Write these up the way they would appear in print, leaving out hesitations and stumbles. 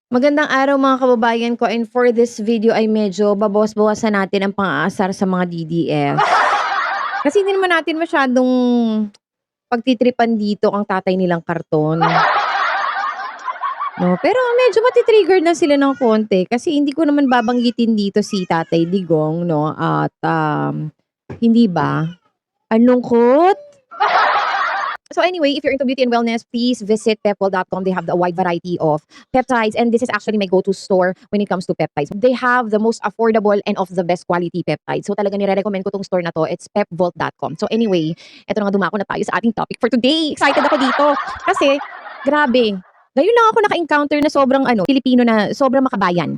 Magandang araw mga kababayan ko, and for this video ay medyo babawas-bawasan natin ang pang-aasar sa mga DDS. Kasi hindi naman natin masyadong pagtitripan dito ang tatay nilang karton, 'no. Pero medyo mati-trigger na sila ng konti kasi hindi ko naman babanggitin dito si Tatay Digong, 'no, at, hindi ba, ang lungkot. So anyway, if you're into beauty and wellness, please visit pepwell.com. They have a wide variety of peptides, and this is actually my go-to store when it comes to peptides. They have the most affordable and of the best quality peptides. So talaga nire-recommend ko tong store na to. It's pepvault.com. So anyway, eto na nga, dumako na tayo sa ating topic for today. Excited ako dito kasi grabe. Ngayon lang ako naka-encounter na sobrang Pilipino na sobrang makabayan.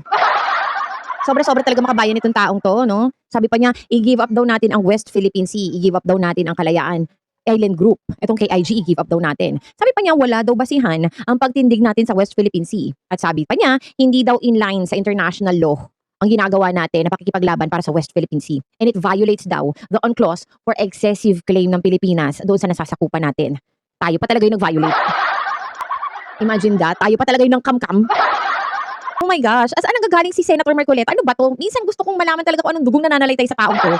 Sobra-sobra talaga makabayan itong taong 'to, 'no. Sabi pa niya, i-give up daw natin ang West Philippine Sea, i-give up daw natin ang Kalayaan Island Group, itong KIG i-give up daw natin. Sabi pa niya wala daw basihan ang pagtindig natin sa West Philippine Sea. At sabi pa niya, hindi daw in line sa international law ang ginagawa natin na pakikipaglaban para sa West Philippine Sea. And it violates daw the UNCLOS for excessive claim ng Pilipinas doon sa nasasakupan natin. Tayo pa talaga yung nag-violate. Imagine that, tayo pa talaga yung nangkamkam. Oh my gosh, saan nanggagaling si Senator Marcoleta? Ano ba 'to? Minsan gusto kong malaman talaga kung anong dugong nananalaytay sa taong 'to.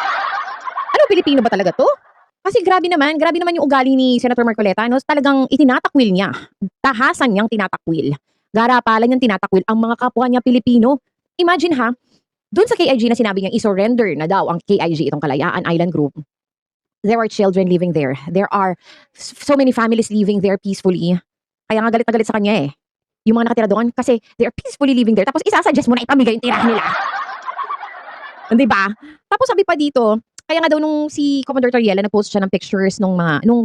Ano, Pilipino ba talaga 'to? Kasi grabe naman yung ugali ni Senator Marcoleta, 'no, talagang itinatakwil niya, tahasan niyang tinatakwil, garapalan niyang tinatakwil ang mga kapwa niya Pilipino. Imagine ha, dun sa KIG na sinabi niyang i-surrender na daw ang KIG, itong Kalayaan Island Group, there are children living there. There are so many families living there peacefully. Kaya nga galit na galit sa kanya, eh, yung mga nakatira doon kasi they are peacefully living there tapos isa-suggest mo na ipamigay yung tirahan nila. 'Di ba? Tapos sabi pa dito, kaya nga daw nung si Commodore Toriela nag-post siya ng pictures nung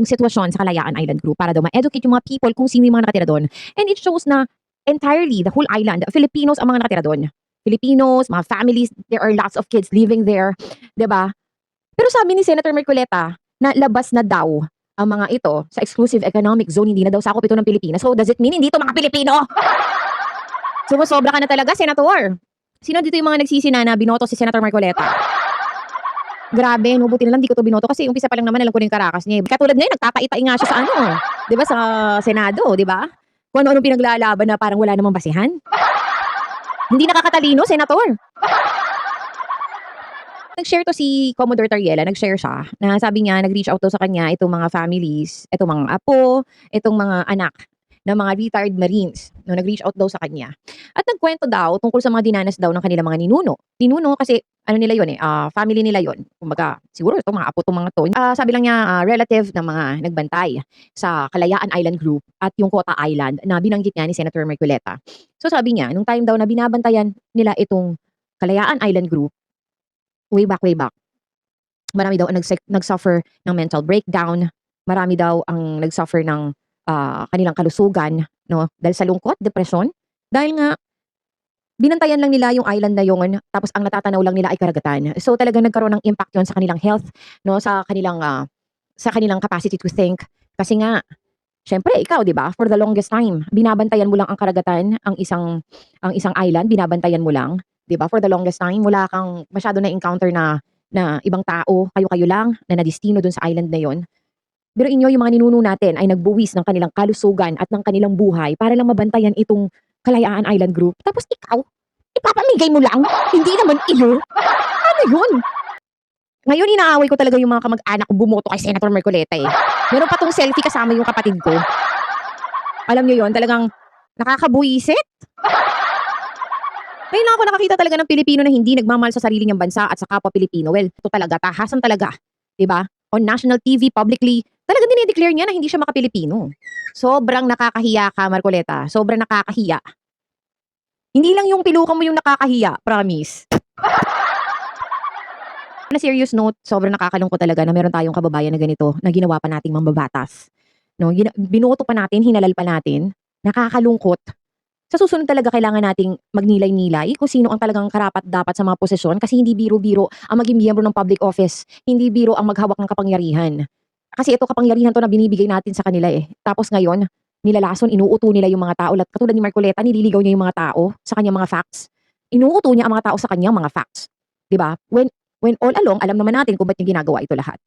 sitwasyon sa Kalayaan Island Group para daw ma-educate yung mga people kung sino yung mga nakatira doon. And it shows na entirely, the whole island, Filipinos ang mga nakatira doon. Filipinos, mga families, there are lots of kids living there, 'di ba? Pero sabi ni Senator Marcoleta na labas na daw ang mga ito sa exclusive economic zone, hindi na daw sakop ito ng Pilipinas. So does it mean hindi ito mga Pilipino? Sumusobra ka na talaga, Senator. Sino dito yung mga nagsisina na binoto si Senator Marcoleta? Grabe, 'no, buti na lang di ko 'to binoto kasi umpisa pa lang naman alam ko na yung karakas niya, eh. Katulad ngayon nagtatai-tai nga siya sa 'di ba, sa Senado, 'di ba? Kung ano-anong pinaglalaban na parang wala namang basehan. Hindi nakakatalino, Senator. Nag-share 'to si Commodore Tariela, nag-share siya na sabi niya nag-reach out daw sa kanya itong mga families, itong mga apo, itong mga anak ng mga retired Marines, 'no, nag-reach out daw sa kanya. At nagkuwento daw tungkol sa mga dinanas daw ng kanilang mga ninuno. Ninuno kasi ano nila 'yun, eh, family nila 'yun. Kumbaga siguro itong mga apo 'tong mga 'to, sabi lang niya, relative ng mga nagbantay sa Kalayaan Island Group at yung Kota Island na binanggit niya ni Senator Marcoleta. So sabi niya nung time daw na binabantayan nila itong Kalayaan Island Group, way back, marami daw ang nag-suffer ng mental breakdown, marami daw ang nag-suffer ng, kanilang kalusugan, 'no, dahil sa lungkot, depresyon. Dahil nga binantayan lang nila yung island na yun, tapos ang natatanaw lang nila ay karagatan. So talagang nagkaroon ng impact yun sa kanilang health, 'no, sa kanilang capacity to think. Kasi nga siyempre ikaw, 'di ba, for the longest time binabantayan mo lang ang karagatan, ang isang island binabantayan mo lang, 'di ba, for the longest time wala kang masyadong na-encounter na na ibang tao, kayo-kayo lang na nadestino dun sa island na yon. Pero inyo yung mga ninuno natin ay nagbuwis ng kanilang kalusugan at ng kanilang buhay para lang mabantayan itong Kalayaan Island Group. Tapos ikaw, ipapamigay mo lang, hindi naman iyo. Ano yun? Ngayon inaaway ko talaga yung mga kamag-anak ko bumoto kay Senator Marcoleta, eh. Meron pa 'tong selfie kasama yung kapatid ko. Alam niyo yon, talagang nakakabuwisit. Ngayon lang ako nakakita talaga ng Pilipino na hindi nagmamahal sa sarili niyang bansa at sa kapwa Pilipino. Well, ito talaga, tahasan talaga, 'di ba? On national TV, publicly, talagang dine-declare niya na hindi siya maka-Pilipino. Sobrang nakakahiya ka, Marcoleta, sobrang nakakahiya. Hindi lang yung pilukan mo yung nakakahiya, promise. On a serious note, sobrang nakakalungkot talaga na meron tayong kababayan na ganito, na ginawa pa nating mambabatas, 'no, binoto pa natin, hinalal pa natin, nakakalungkot. Sa susunod talaga kailangan nating magnilay-nilay kung sino ang talagang karapat-dapat sa mga posisyon kasi hindi biro-biro ang maging miyembro ng public office, hindi biro ang maghawak ng kapangyarihan. Kasi ito kapangyarihan 'to na binibigay natin sa kanila, eh. Tapos ngayon, nilalason, inuuto nila yung mga tao, katulad ni Marcoleta, nililigaw niya yung mga tao sa kanyang mga facts. Inuuto niya ang mga tao sa kanyang mga facts, 'di ba? When all along alam naman natin kung ba't niya ginagawa ito lahat.